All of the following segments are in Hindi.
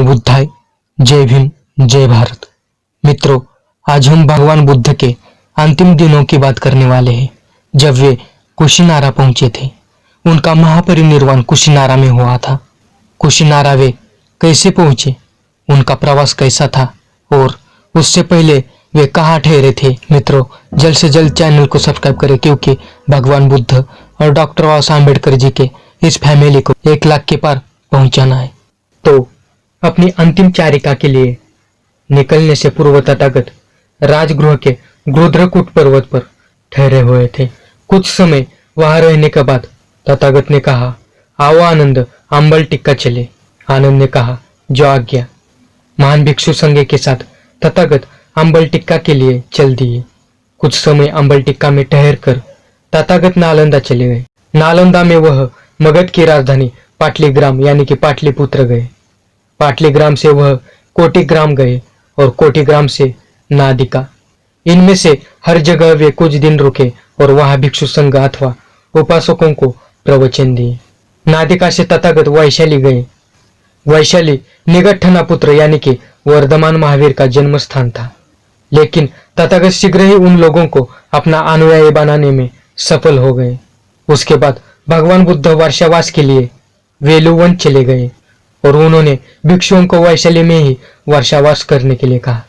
नमो बुद्धाय। जय भीम, जय भारत। मित्रों, आज हम भगवान बुद्ध के अंतिम दिनों की बात करने वाले हैं, जब वे कुशीनारा पहुंचे थे। उनका महापरिनिर्वाण कुशीनारा में हुआ था। कुशीनारा वे कैसे पहुंचे, उनका प्रवास कैसा था और उससे पहले वे कहाँ ठहरे थे। मित्रों, जल्द से जल्द चैनल को सब्सक्राइब करें, क्योंकि भगवान बुद्ध और डॉक्टर बाबा साहब अम्बेडकर जी के इस फैमिली को 1 लाख के पार पहुंचाना है। तो अपनी अंतिम चारिका के लिए निकलने से पूर्व तथागत राजगृह के गृध्रकूट पर्वत पर ठहरे हुए थे। कुछ समय वहां रहने के बाद तथागत ने कहा, आओ आनंद, अंबल टिक्का चले। आनंद ने कहा, जो आज्ञा। महान भिक्षु संघ के साथ तथागत अंबल टिक्का के लिए चल दिए। कुछ समय अंबल टिक्का में ठहर कर तथागत नालंदा चले गए। नालंदा में वह मगध की राजधानी पाटलीग्राम यानी कि पाटलिपुत्र गए। पाटलीग्राम से वह कोटिग्राम गए और कोटिग्राम से नादिका। इनमें से हर जगह वे कुछ दिन रुके और वहां भिक्षु संघ अथवा उपासकों को प्रवचन दिए। नादिका से तथागत वैशाली गए। वैशाली निगट्ठना पुत्र यानी कि वर्धमान महावीर का जन्म स्थान था, लेकिन तथागत शीघ्र ही उन लोगों को अपना अनुयायी बनाने में सफल हो गए। उसके बाद भगवान बुद्ध वर्षावास के लिए वेलुवन चले गए और उन्होंने भिक्षुओं को वैशाली में ही वर्षावास करने के लिए कहा।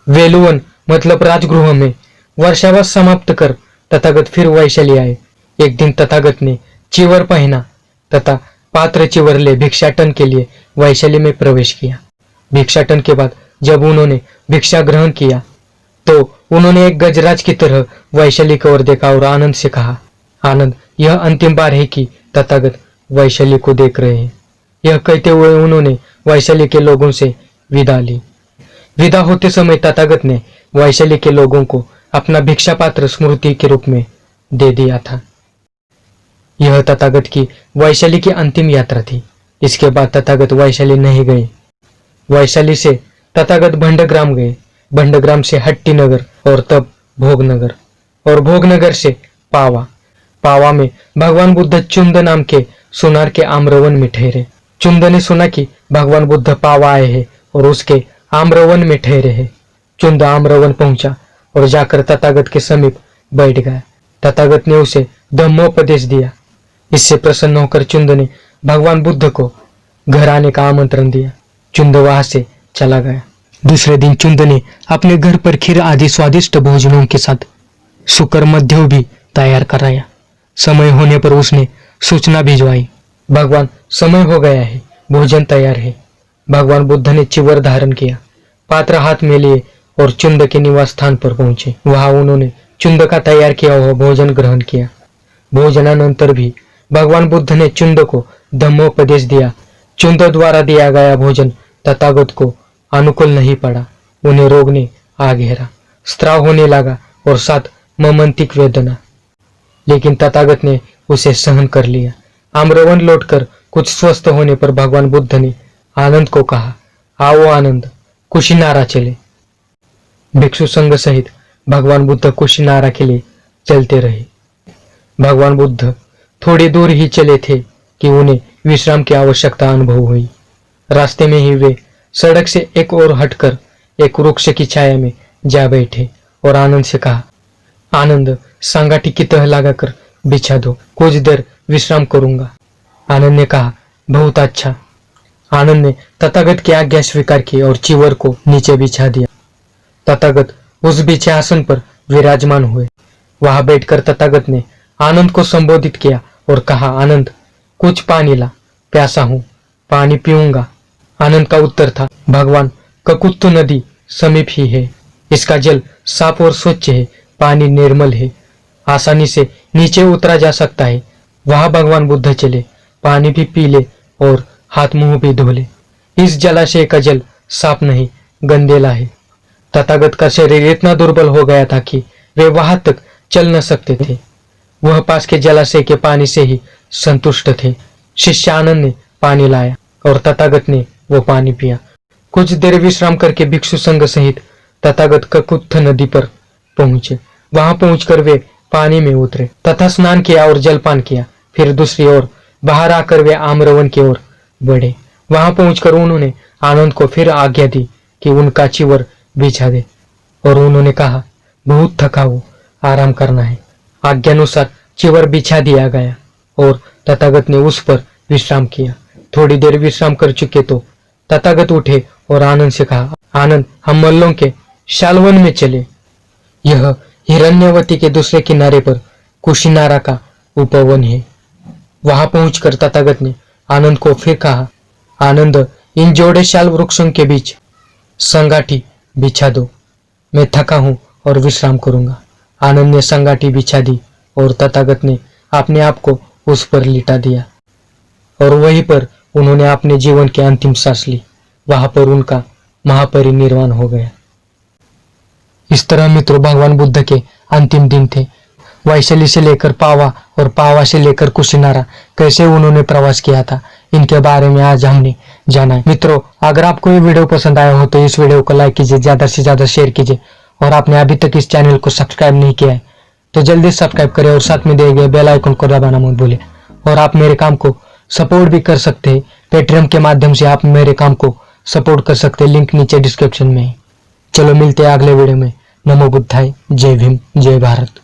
वेलुवन मतलब राजगृह में वर्षावास समाप्त कर तथागत फिर वैशाली आए। एक दिन तथागत ने चिवर पहना तथा पात्र चिवर ले भिक्षाटन के लिए वैशाली में प्रवेश किया। भिक्षाटन के बाद जब उन्होंने भिक्षा ग्रहण किया तो उन्होंने एक गजराज की तरह वैशाली की ओर देखा और आनंद से कहा, आनंद, यह अंतिम बार है कि तथागत वैशाली को देख रहे हैं। यह कहते हुए उन्होंने वैशाली के लोगों से विदा ली। विदा होते समय तथागत ने वैशाली के लोगों को अपना भिक्षा पात्र स्मृति के रूप में दे दिया था। यह तथागत की वैशाली की अंतिम यात्रा थी। इसके बाद तथागत वैशाली नहीं गए। वैशाली से तथागत भंडग्राम गए, भंडग्राम से हट्टीनगर और तब भोगनगर, और भोगनगर से पावा। पावा में भगवान बुद्ध चुंद नाम के सुनार के आम्रवन में ठहरे। चुंद ने सुना कि भगवान बुद्ध पावा आए हैं और उसके आम्रवन में ठहरे हैं। चुंद आम्रवन पहुंचा और जाकर तथागत के समीप बैठ गया। तथागत ने उसे धम्मोपदेश दिया। इससे प्रसन्न होकर चुंद ने भगवान बुद्ध को घर आने का आमंत्रण दिया। चुंद वहां से चला गया। दूसरे दिन चुंद ने अपने घर पर खीर आदि स्वादिष्ट भोजनों के साथ शुकर मध्य भी तैयार कराया। समय होने पर उसने सूचना भिजवाई, भगवान, समय हो गया है, भोजन तैयार है। भगवान बुद्ध ने चिवर धारण किया, पात्र हाथ में लिए और चुंद के निवास स्थान पर पहुंचे। वहां उन्होंने चुंद का तैयार किया हुआ भोजन ग्रहण किया। भोजनानंतर भी भगवान बुद्ध ने चुंद को धम्मोपदेश दिया। चुंद द्वारा दिया गया भोजन तथागत को अनुकूल नहीं पड़ा। उन्हें रोग ने आ घेरा, स्त्राव होने लगा और साथ ममंतिक वेदना, लेकिन तथागत ने उसे सहन कर लिया। आम्रवन लौटकर कुछ स्वस्थ होने पर भगवान बुद्ध ने आनंद को कहा, आओ आनंद, कुशीनारा चले। भिक्षु संघ सहित भगवान बुद्ध कुशीनारा के लिए चलते रहे। भगवान बुद्ध थोड़ी दूर ही चले थे कि उन्हें विश्राम की आवश्यकता अनुभव हुई। रास्ते में ही वे सड़क से एक ओर हटकर एक वृक्ष की छाया में जा बैठे और आनंद से कहा, आनंद, सांगाटी की तह लगाकर बिछा दो, कुछ देर विश्राम करूंगा। आनंद ने कहा, बहुत अच्छा। आनंद ने तथागत की आज्ञा स्वीकार की और चिवर को नीचे बिछा दिया। तथागत उस बिछे आसन पर विराजमान हुए। वहां बैठकर तथागत ने आनंद को संबोधित किया और कहा, आनंद, कुछ पानी ला, प्यासा हूं, पानी पीऊंगा। आनंद का उत्तर था, भगवान, ककुत्थ नदी समीप ही है, इसका जल साफ और स्वच्छ है, पानी निर्मल है, आसानी से नीचे उतरा जा सकता है। वहां भगवान बुद्ध चले, पानी भी पी ले और हाथ मुंह भी धो ले। इस जलाशय का जल साफ नहीं, गंदेला है। तथागत का शरीर इतना दुर्बल हो गया था कि वे वहां तक चल न सकते थे। वह पास के जलाशय के पानी से ही संतुष्ट थे। शिष्य आनंद ने पानी लाया और तथागत ने वो पानी पिया। कुछ देर विश्राम करके भिक्षु संघ सहित तथागत ककुत्थ नदी पर पहुंचे। वहां पहुंचकर वे पानी में उतरे तथा स्नान किया और जलपान किया। फिर दूसरी ओर बाहर आकर वे आम्रवन की ओर बढ़े। वहां पहुंचकर उन्होंने आनंद को फिर आज्ञा दी कि उनका चिवर बिछा दे और उन्होंने कहा, बहुत थका हूं, आराम करना है। आज्ञानुसार चिवर बिछा दिया गया और तथागत ने उस पर विश्राम किया। थोड़ी देर विश्राम कर चुके तो तथागत उठे और आनंद से कहा, आनंद, हम मल्लों के शालवन में चले। यह हिरण्यवती के दूसरे किनारे पर कुशिनारा का उपवन है। वहां पहुंचकर तथागत ने आनंद को फिर कहा, आनंद, इन जोड़े शाल वृक्षों के बीच संगाठी बिछा दो, मैं थका हूं और विश्राम करूंगा। आनंद ने संगाठी बिछा दी और तथागत ने अपने आप को उस पर लिटा दिया और वहीं पर उन्होंने अपने जीवन की अंतिम सांस ली। वहां पर उनका महापरिनिर्वाण हो गया। इस तरह मित्रों, भगवान बुद्ध के अंतिम दिन थे। वैशाली से लेकर पावा और पावा से लेकर कुशिनारा कैसे उन्होंने प्रवास किया था, इनके बारे में आज हमने जाना है। मित्रों, अगर आपको ये वीडियो पसंद आया हो तो इस वीडियो को लाइक कीजिए, ज्यादा से ज्यादा शेयर कीजिए और आपने अभी तक इस चैनल को सब्सक्राइब नहीं किया है तो जल्दी सब्सक्राइब करें और साथ में दिए गए बेल आइकन को दबाना मत भूलें। और आप मेरे काम को सपोर्ट भी कर सकते हैं, पेटीएम के माध्यम से आप मेरे काम को सपोर्ट कर सकते हैं, लिंक नीचे डिस्क्रिप्शन में है। चलो मिलते हैं अगले वीडियो में। नमो बुद्धाय, जय भीम, जय भारत।